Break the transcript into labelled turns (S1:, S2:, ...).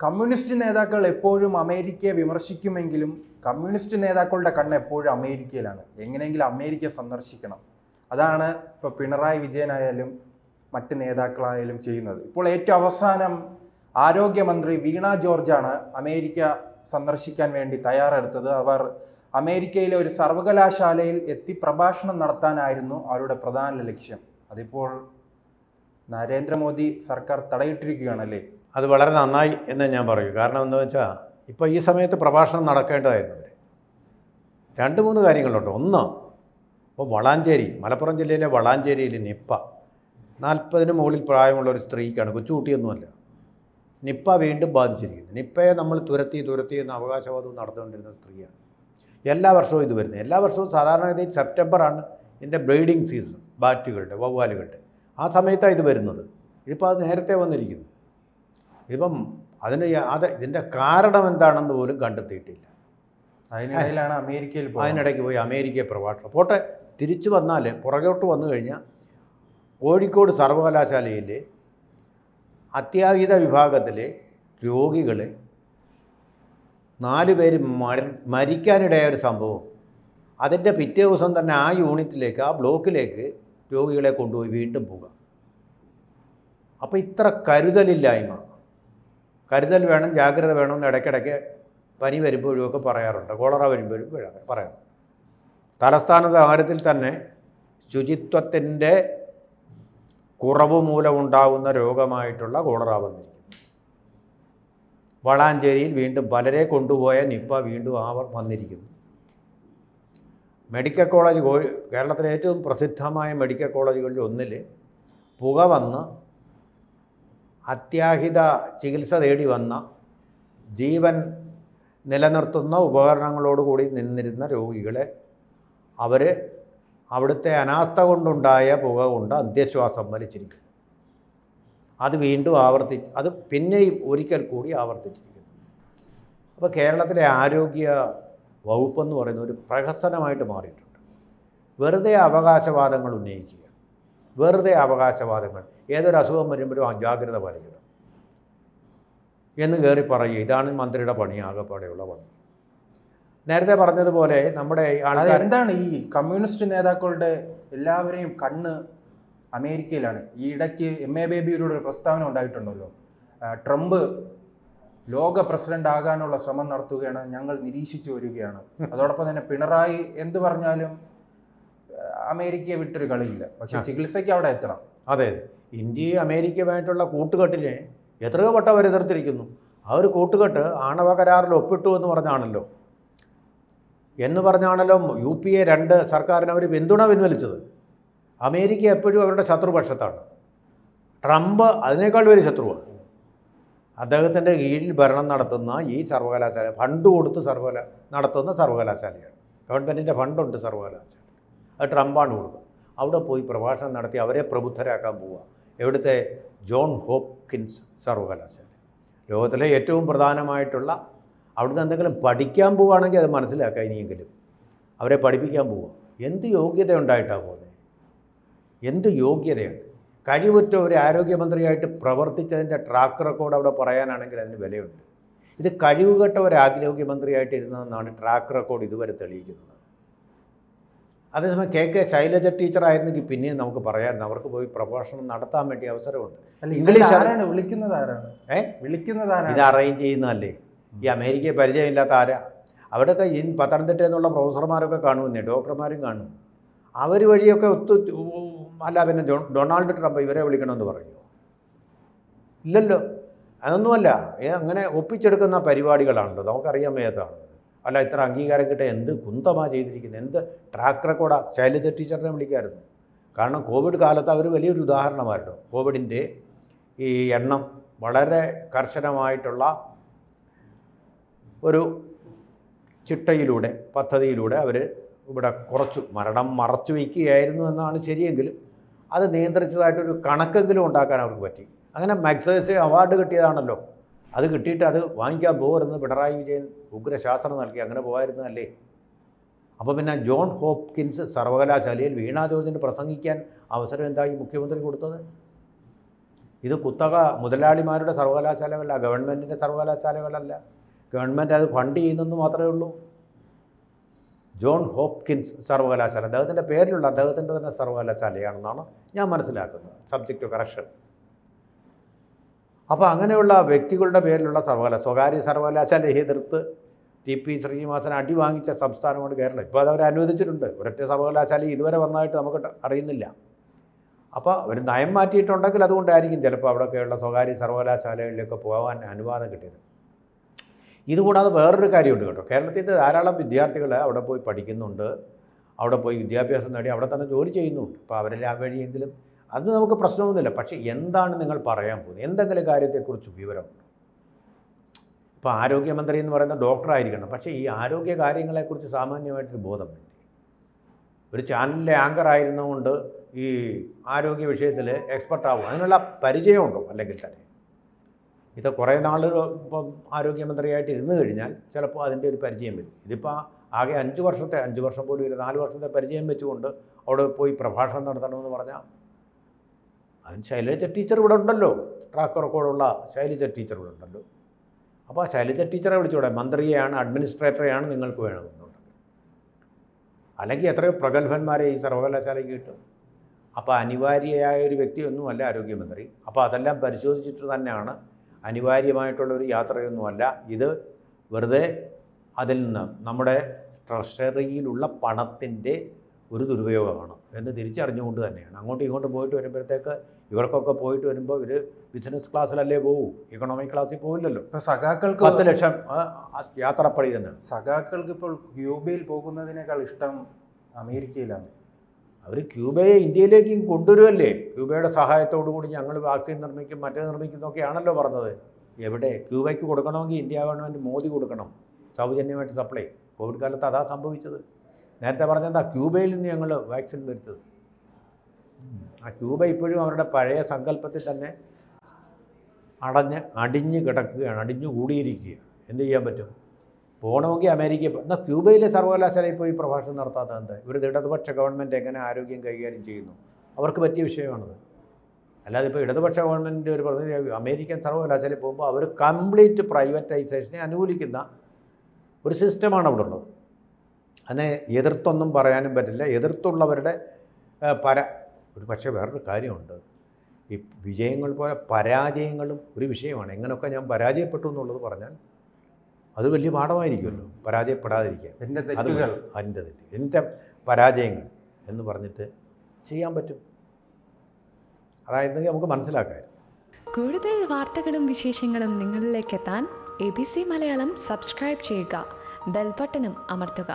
S1: Communist നേതാക്കൾ എപ്പോഴും അമേരിക്കയെ വിമർശിക്കുമെങ്കിലും കമ്മ്യൂണിസ്റ്റ് നേതാക്കളുടെ കണ്ണ് എപ്പോഴും അമേരിക്കയിലാണ്. എങ്ങനെയെങ്കിലും അമേരിക്ക സന്ദർശിക്കണം. അതാണ് ഇപ്പോൾ പിണറായി വിജയനായാലും മറ്റ് നേതാക്കളായാലും ചെയ്യുന്നത്. ഇപ്പോൾ ഏറ്റവും അവസാനം ആരോഗ്യമന്ത്രി വീണ ജോർജാണ് അമേരിക്ക സന്ദർശിക്കാൻ വേണ്ടി തയ്യാറെടുത്തത്. അവർ അമേരിക്കയിലെ ഒരു സർവകലാശാലയിൽ എത്തി പ്രഭാഷണം നടത്താനായിരുന്നു അവരുടെ പ്രധാന ലക്ഷ്യം. അതിപ്പോൾ നരേന്ദ്രമോദി സർക്കാർ തടയിട്ടിരിക്കുകയാണല്ലേ.
S2: അത് വളരെ നന്നായി എന്ന് ഞാൻ പറയൂ. കാരണം എന്താ വെച്ചാൽ ഇപ്പോൾ ഈ സമയത്ത് പ്രഭാഷണം നടക്കേണ്ടതായിരുന്നു. രണ്ട് മൂന്ന് കാര്യങ്ങളുണ്ട്. ഒന്ന്, ഇപ്പോൾ വളാഞ്ചേരി, മലപ്പുറം ജില്ലയിലെ വളാഞ്ചേരിയിൽ നിപ്പ 40 മുകളിൽ പ്രായമുള്ള ഒരു സ്ത്രീക്കാണ്, കൊച്ചുകുട്ടിയൊന്നുമല്ല, നിപ്പ വീണ്ടും ബാധിച്ചിരിക്കുന്നത്. നിപ്പയെ നമ്മൾ തുരത്തി എന്ന അവകാശവാദവും നടന്നുകൊണ്ടിരുന്ന സ്ത്രീയാണ്. എല്ലാ വർഷവും ഇത് വരുന്നത്. എല്ലാ വർഷവും സാധാരണഗതിയിൽ സെപ്റ്റംബറാണ് ഇതിൻ്റെ ബ്രീഡിങ് സീസൺ, ബാറ്റുകളുടെ, വവ്വാലുകളുടെ. ആ സമയത്താണ് ഇത് വരുന്നത്. ഇതിപ്പോൾ അത് നേരത്തെ വന്നിരിക്കുന്നു. ഇപ്പം ഇതിൻ്റെ കാരണം എന്താണെന്ന് പോലും കണ്ടെത്തിയിട്ടില്ല.
S1: അതിനിടയിലാണ്
S2: അതിനിടയ്ക്ക് പോയി അമേരിക്കയെ പ്രഭാഷണം പോട്ടെ. തിരിച്ചു വന്നാൽ പുറകോട്ട് വന്നു കഴിഞ്ഞാൽ കോഴിക്കോട് സർവകലാശാലയിൽ അത്യാഹിത വിഭാഗത്തിലെ രോഗികളെ 4 പേര് മരിക്കാനിടയായ ഒരു സംഭവം. അതിൻ്റെ പിറ്റേ ദിവസം തന്നെ ആ യൂണിറ്റിലേക്ക്, ആ ബ്ലോക്കിലേക്ക് രോഗികളെ കൊണ്ടുപോയി വീണ്ടും പോകുക. അപ്പോൾ ഇത്ര കരുതൽ വേണം, ജാഗ്രത വേണമെന്ന് ഇടയ്ക്കിടയ്ക്ക് പനി വരുമ്പോഴുമൊക്കെ പറയാറുണ്ട്, കോളറ വരുമ്പോഴും പറയാറുണ്ട്. തലസ്ഥാന നഗരത്തിൽ തന്നെ ശുചിത്വത്തിൻ്റെ കുറവ് മൂലമുണ്ടാകുന്ന രോഗമായിട്ടുള്ള കോളറ വന്നിരിക്കുന്നു. വളാഞ്ചേരിയിൽ വീണ്ടും പലരെ കൊണ്ടുപോയ നിപ്പ വീണ്ടും വന്നിരിക്കുന്നു. മെഡിക്കൽ കോളേജ്, കേരളത്തിലെ ഏറ്റവും പ്രസിദ്ധമായ മെഡിക്കൽ കോളേജുകളിൽ ഒന്നിൽ പുക വന്ന് അത്യാഹിത ചികിത്സ തേടി വന്ന, ജീവൻ നിലനിർത്തുന്ന ഉപകരണങ്ങളോടുകൂടി നിന്നിരുന്ന രോഗികളെ അവിടുത്തെ അനാസ്ഥ കൊണ്ടുണ്ടായ പുക കൊണ്ട് അന്ത്യശ്വാസം വലിച്ചിരിക്കുന്നു. അത് വീണ്ടും അത് പിന്നെയും ഒരിക്കൽ കൂടി ആവർത്തിച്ചിരിക്കുന്നു. അപ്പോൾ കേരളത്തിലെ ആരോഗ്യ വകുപ്പെന്ന് പറയുന്ന ഒരു പ്രഹസനമായിട്ട് മാറിയിട്ടുണ്ട്. വെറുതെ അവകാശവാദങ്ങൾ ഉന്നയിക്കുക, ഏതൊരു അസുഖം വരുമ്പോഴും ജാഗ്രത പാലിക്കണം എന്ന് കയറി പറയുക. ഇതാണ് മന്ത്രിയുടെ പണി, ആകെപ്പാടെയുള്ള പണി. നേരത്തെ പറഞ്ഞതുപോലെ നമ്മുടെ
S1: ആൾക്കാർ എന്താണ് ഈ കമ്മ്യൂണിസ്റ്റ് നേതാക്കളുടെ എല്ലാവരെയും കണ്ണ് അമേരിക്കയിലാണ്. ഈ ഇടയ്ക്ക് MA ബേബിയുടെ ഒരു പ്രസ്താവന ഉണ്ടായിട്ടുണ്ടല്ലോ, ട്രംപ് ലോക പ്രസിഡന്റ് ആകാനുള്ള ശ്രമം നടത്തുകയാണ്, ഞങ്ങൾ നിരീക്ഷിച്ചു വരികയാണ്. അതോടൊപ്പം തന്നെ പിണറായി എന്ത് പറഞ്ഞാലും അമേരിക്കയെ വിട്ടൊരു കളിയില്ല, പക്ഷെ ചികിത്സയ്ക്ക് അവിടെ എത്തണം.
S2: അതെ, ഇന്ത്യയും അമേരിക്കയുമായിട്ടുള്ള കൂട്ടുകെട്ടിനെ എത്രയോ വട്ടം അവർ എതിർത്തിരിക്കുന്നു. ആ ഒരു കൂട്ടുകെട്ട് ആണവ കരാറിൽ ഒപ്പിട്ടു എന്ന് പറഞ്ഞാണല്ലോ UPA 2 സർക്കാരിന് അവർ പിന്തുണ പിൻവലിച്ചത്. അമേരിക്ക എപ്പോഴും അവരുടെ ശത്രുപക്ഷത്താണ്. ട്രംപ് അതിനേക്കാൾ വലിയ ശത്രുവാണ്. അദ്ദേഹത്തിൻ്റെ കീഴിൽ ഭരണം നടത്തുന്ന ഈ സർവകലാശാല, ഫണ്ട് കൊടുത്ത് നടത്തുന്ന സർവകലാശാലയാണ്. ഗവൺമെൻറ്റിൻ്റെ ഫണ്ടുണ്ട് സർവകലാശാല, അത് ട്രംപാണ് കൊടുക്കുന്നത്. അവിടെ പോയി പ്രഭാഷണം നടത്തി അവരെ പ്രബുദ്ധരാക്കാൻ പോവുക. എവിടുത്തെ ജോൺ ഹോപ്കിൻസ് സർവകലാശാല, ലോകത്തിലെ ഏറ്റവും പ്രധാനമായിട്ടുള്ള, അവിടുന്ന് എന്തെങ്കിലും പഠിക്കാൻ പോവുകയാണെങ്കിൽ അത് മനസ്സിലാക്കുക. ഇനിയെങ്കിലും അവരെ പഠിപ്പിക്കാൻ പോവുക. എന്ത് യോഗ്യത ഉണ്ടായിട്ടാണ് പോകുന്നത്? എന്ത് യോഗ്യതയാണ്? കഴിവുറ്റ ഒരു ആരോഗ്യമന്ത്രിയായിട്ട് പ്രവർത്തിച്ചതിൻ്റെ ട്രാക്ക് റെക്കോർഡ് അവിടെ പറയാനാണെങ്കിൽ അതിന് വിലയുണ്ട്. ഇത് കഴിവുകെട്ട ഒരു ആരോഗ്യമന്ത്രിയായിട്ട് ഇരുന്നതെന്നാണ് ട്രാക്ക് റെക്കോർഡ് ഇതുവരെ തെളിയിക്കുന്നത്. അതേസമയം KK ശൈലജ ടീച്ചറായിരുന്നെങ്കിൽ പിന്നെയും നമുക്ക് പറയാമായിരുന്നു, അവർക്ക് പോയി പ്രഭാഷണം നടത്താൻ വേണ്ടി അവസരമുണ്ട്.
S1: ഇംഗ്ലീഷ്
S2: ഇത് അറേഞ്ച് ചെയ്യുന്നതല്ലേ? ഈ അമേരിക്കയെ പരിചയമില്ലാത്ത ആരാ? അവിടെയൊക്കെ ഈ പത്തനംതിട്ട എന്നുള്ള പ്രൊഫസർമാരൊക്കെ കാണുമെന്നേ, ഡോക്ടർമാരും കാണും. അവർ വഴിയൊക്കെ അല്ല പിന്നെ ഡൊണാൾഡ് ട്രംപ് ഇവരെ വിളിക്കണമെന്ന് പറയുമോ? ഇല്ലല്ലോ, അതൊന്നുമല്ല. അങ്ങനെ ഒപ്പിച്ചെടുക്കുന്ന പരിപാടികളാണല്ലോ, നമുക്കറിയാൻ വയ്യാത്തതാണ്. അല്ല, ഇത്ര അംഗീകാരം കിട്ടാൻ എന്ത് കുന്തമാണ് ചെയ്തിരിക്കുന്നത്, എന്ത് ട്രാക്ക് റെക്കോർഡാണ്. ശൈലജ ടീച്ചറിനെ വിളിക്കായിരുന്നു. കാരണം കോവിഡ് കാലത്ത് അവർ വലിയൊരു ഉദാഹരണമായിരുന്നു. കോവിഡിൻ്റെ ഈ എണ്ണം വളരെ കർശനമായിട്ടുള്ള ഒരു ചിട്ടയിലൂടെ, പദ്ധതിയിലൂടെ അവർ ഇവിടെ കുറച്ചു മരണം മറച്ചു വയ്ക്കുകയായിരുന്നു എന്നാണ് ശരിയെങ്കിലും അത് നിയന്ത്രിച്ചതായിട്ടൊരു കണക്കെങ്കിലും ഉണ്ടാക്കാൻ അവർക്ക് പറ്റി. അങ്ങനെ മാഗ്സസേ അവാർഡ് കിട്ടിയതാണല്ലോ. അത് കിട്ടിയിട്ട് അത് വാങ്ങിക്കാൻ പോകരുതെന്ന് പിണറായി വിജയൻ ഉഗ്രശാസനം നൽകി. അങ്ങനെ പോകായിരുന്നല്ലേ? അപ്പോൾ പിന്നെ ജോൺ ഹോപ്കിൻസ് സർവകലാശാലയിൽ വീണ ജോർജിന് പ്രസംഗിക്കാൻ അവസരം എന്തായി മുഖ്യമന്ത്രി കൊടുത്തത്? ഇത് കുത്തക മുതലാളിമാരുടെ സർവകലാശാലകളല്ല, ഗവൺമെൻറ്റിൻ്റെ സർവകലാശാലകളല്ല. ഗവൺമെൻറ് അത് ഫണ്ട് ചെയ്യുന്നെന്ന് മാത്രമേ ഉള്ളൂ. ജോൺ ഹോപ്കിൻസ് സർവകലാശാല അദ്ദേഹത്തിൻ്റെ പേരിലുള്ള അദ്ദേഹത്തിൻ്റെ തന്നെ സർവകലാശാലയാണെന്നാണ് ഞാൻ മനസ്സിലാക്കുന്നത്, സബ്ജക്റ്റ് ടു കറക്ഷൻ. അപ്പോൾ അങ്ങനെയുള്ള വ്യക്തികളുടെ പേരിലുള്ള സ്വകാര്യ സർവകലാശാലയെ എതിർത്ത് TP ശ്രീനിവാസൻ അടി വാങ്ങിച്ച സംസ്ഥാനമാണ് കേരളം. ഇപ്പോൾ അത് അവർ അനുവദിച്ചിട്ടുണ്ട്. ഒരൊറ്റ സർവകലാശാല ഇതുവരെ വന്നതായിട്ട് നമുക്ക് അറിയുന്നില്ല. അപ്പോൾ അവർ നയം മാറ്റിയിട്ടുണ്ടെങ്കിൽ അതുകൊണ്ടായിരിക്കും ചിലപ്പോൾ അവിടെയൊക്കെയുള്ള സ്വകാര്യ സർവകലാശാലകളിലൊക്കെ പോകാൻ അനുവാദം കിട്ടിയത്. ഇതുകൂടാതെ വേറൊരു കാര്യമുണ്ട് കേട്ടോ. കേരളത്തിൽ ധാരാളം വിദ്യാർത്ഥികൾ അവിടെ പോയി പഠിക്കുന്നുണ്ട്, അവിടെ പോയി വിദ്യാഭ്യാസം നേടി അവിടെ തന്നെ ജോലി ചെയ്യുന്നുണ്ട്. അപ്പോൾ അവരെല്ലാം വഴിയെങ്കിലും അത് നമുക്ക് പ്രശ്നമൊന്നുമില്ല. പക്ഷേ എന്താണ് നിങ്ങൾ പറയാൻ പോകുന്നത്? എന്തെങ്കിലും കാര്യത്തെക്കുറിച്ച് വിവരമുണ്ട്? ഇപ്പോൾ ആരോഗ്യമന്ത്രി എന്ന് പറയുന്ന ഡോക്ടറായിരിക്കണം, പക്ഷേ ഈ ആരോഗ്യ കാര്യങ്ങളെക്കുറിച്ച് സാമാന്യമായിട്ടൊരു ബോധം വേണ്ടി. ഒരു ചാനലിലെ ആങ്കർ ആയിരുന്നുകൊണ്ട് ഈ ആരോഗ്യ വിഷയത്തിൽ എക്സ്പെർട്ടാവും, അതിനുള്ള പരിചയമുണ്ടോ? അല്ലെങ്കിൽ തന്നെ ഇത് കുറേ നാൾ ഇപ്പം ആരോഗ്യമന്ത്രിയായിട്ട് ഇരുന്ന് കഴിഞ്ഞാൽ ചിലപ്പോൾ അതിൻ്റെ ഒരു പരിചയം വരും. ഇതിപ്പോൾ ആകെ 5 വർഷം പോലും ഒരു 4 വർഷത്തെ പരിചയം വെച്ചുകൊണ്ട് അവിടെ പോയി പ്രഭാഷണം നടത്തണമെന്ന് പറഞ്ഞാൽ അതിന് ശൈലജ ടീച്ചർ ഇവിടെ ഉണ്ടല്ലോ, ട്രാക്ക് റെക്കോർഡുള്ള ശൈലജ ടീച്ചർ ഇവിടെ ഉണ്ടല്ലോ. അപ്പോൾ ആ ശൈലജ ടീച്ചറെ വിളിച്ചൂടെ? മന്ത്രിയെയാണ്, അഡ്മിനിസ്ട്രേറ്ററെയാണ് നിങ്ങൾക്ക് വേണമെന്നുണ്ട്. അല്ലെങ്കിൽ എത്രയോ പ്രഗത്ഭന്മാരെ ഈ സർവകലാശാലയ്ക്ക് കിട്ടും. അപ്പോൾ അനിവാര്യമായ ഒരു വ്യക്തിയൊന്നുമല്ല ആരോഗ്യമന്ത്രി. അപ്പോൾ അതെല്ലാം പരിശോധിച്ചിട്ട് തന്നെയാണ്, അനിവാര്യമായിട്ടുള്ളൊരു യാത്രയൊന്നുമല്ല ഇത്. വെറുതെ അതിൽ നിന്ന് നമ്മുടെ ട്രഷറിയിലുള്ള പണത്തിൻ്റെ ഒരു ദുരുപയോഗമാണ് എന്ന് തിരിച്ചറിഞ്ഞുകൊണ്ട് തന്നെയാണ്. അങ്ങോട്ടും ഇങ്ങോട്ടും പോയിട്ട് വരുമ്പോഴത്തേക്ക് ഇവർക്കൊക്കെ പോയിട്ട് വരുമ്പോൾ ഇവർ ബിസിനസ് ക്ലാസ്സിലല്ലേ പോകൂ, ഇക്കണോമിക് ക്ലാസ്സിൽ പോകില്ലല്ലോ.
S1: ഇപ്പോൾ സഖാക്കൾക്ക്
S2: 10 ലക്ഷം യാത്രപ്പടി തന്നെ.
S1: സഖാക്കൾക്ക് ഇപ്പോൾ ക്യൂബയിൽ പോകുന്നതിനേക്കാൾ ഇഷ്ടം അമേരിക്കയിലാണ്.
S2: അവർ ക്യൂബയെ ഇന്ത്യയിലേക്ക് കൊണ്ടുവരുമല്ലേ? ക്യൂബയുടെ സഹായത്തോടു കൂടി ഞങ്ങൾ വാക്സിൻ നിർമ്മിക്കും, മറ്റേ നിർമ്മിക്കുന്നൊക്കെയാണല്ലോ പറഞ്ഞത്. എവിടെ? ക്യൂബയ്ക്ക് കൊടുക്കണമെങ്കിൽ ഇന്ത്യ ഗവൺമെൻറ് മോദി കൊടുക്കണം, സൗജന്യമായിട്ട് സപ്ലൈ. കോവിഡ് കാലത്ത് അതാ സംഭവിച്ചത്. നേരത്തെ പറഞ്ഞെന്താ, ക്യൂബയിൽ നിന്ന് ഞങ്ങൾ വാക്സിൻ വരുത്തത്. ആ ക്യൂബ ഇപ്പോഴും അവരുടെ പഴയ സങ്കല്പത്തിൽ തന്നെ അടിഞ്ഞ് കിടക്കുകയാണ്, അടിഞ്ഞു കൂടിയിരിക്കുകയാണ്. എന്ത് ചെയ്യാൻ പറ്റും? പോകണമെങ്കിൽ അമേരിക്കയിൽ എന്നാൽ ക്യൂബയിലെ സർവകലാശാലയിൽ പോയി പ്രഭാഷണം നടത്താത്ത എന്താ? ഇവരുടെ ഇടതുപക്ഷ ഗവൺമെൻറ് എങ്ങനെ ആരോഗ്യം കൈകാര്യം ചെയ്യുന്നു, അവർക്ക് പറ്റിയ വിഷയമാണത്. അല്ലാതെ ഇപ്പോൾ ഇടതുപക്ഷ ഗവൺമെൻറ്റിൻ്റെ ഒരു പ്രതിനിധി അമേരിക്കൻ സർവകലാശാലയിൽ പോകുമ്പോൾ അവർ കംപ്ലീറ്റ് പ്രൈവറ്റൈസേഷനെ അനുകൂലിക്കുന്ന ഒരു സിസ്റ്റമാണ് അവിടെ ഉള്ളത്. അതിനെ എതിർത്തൊന്നും പറയാനും പറ്റില്ല. എതിർത്തുള്ളവരുടെ ഒരു പക്ഷേ വേറൊരു കാര്യമുണ്ട്, ഈ വിജയങ്ങൾ പോലെ പരാജയങ്ങളും ഒരു വിഷയമാണ്. എങ്ങനെയൊക്കെ ഞാൻ പരാജയപ്പെട്ടു എന്നുള്ളത് പറഞ്ഞാൽ അത് വലിയ പാഠമായിരിക്കുമല്ലോ, പരാജയപ്പെടാതിരിക്കാൻ. എൻ്റെ പരാജയങ്ങൾ എന്ന് പറഞ്ഞിട്ട് ചെയ്യാൻ പറ്റും. അതായിരുന്നെങ്കിൽ നമുക്ക് മനസ്സിലാക്കാം.
S3: കൂടുതൽ വാർത്തകളും വിശേഷങ്ങളും നിങ്ങളിലേക്ക് എത്താൻ ABC മലയാളം സബ്സ്ക്രൈബ് ചെയ്യുക, ബെൽ ബട്ടണും അമർത്തുക.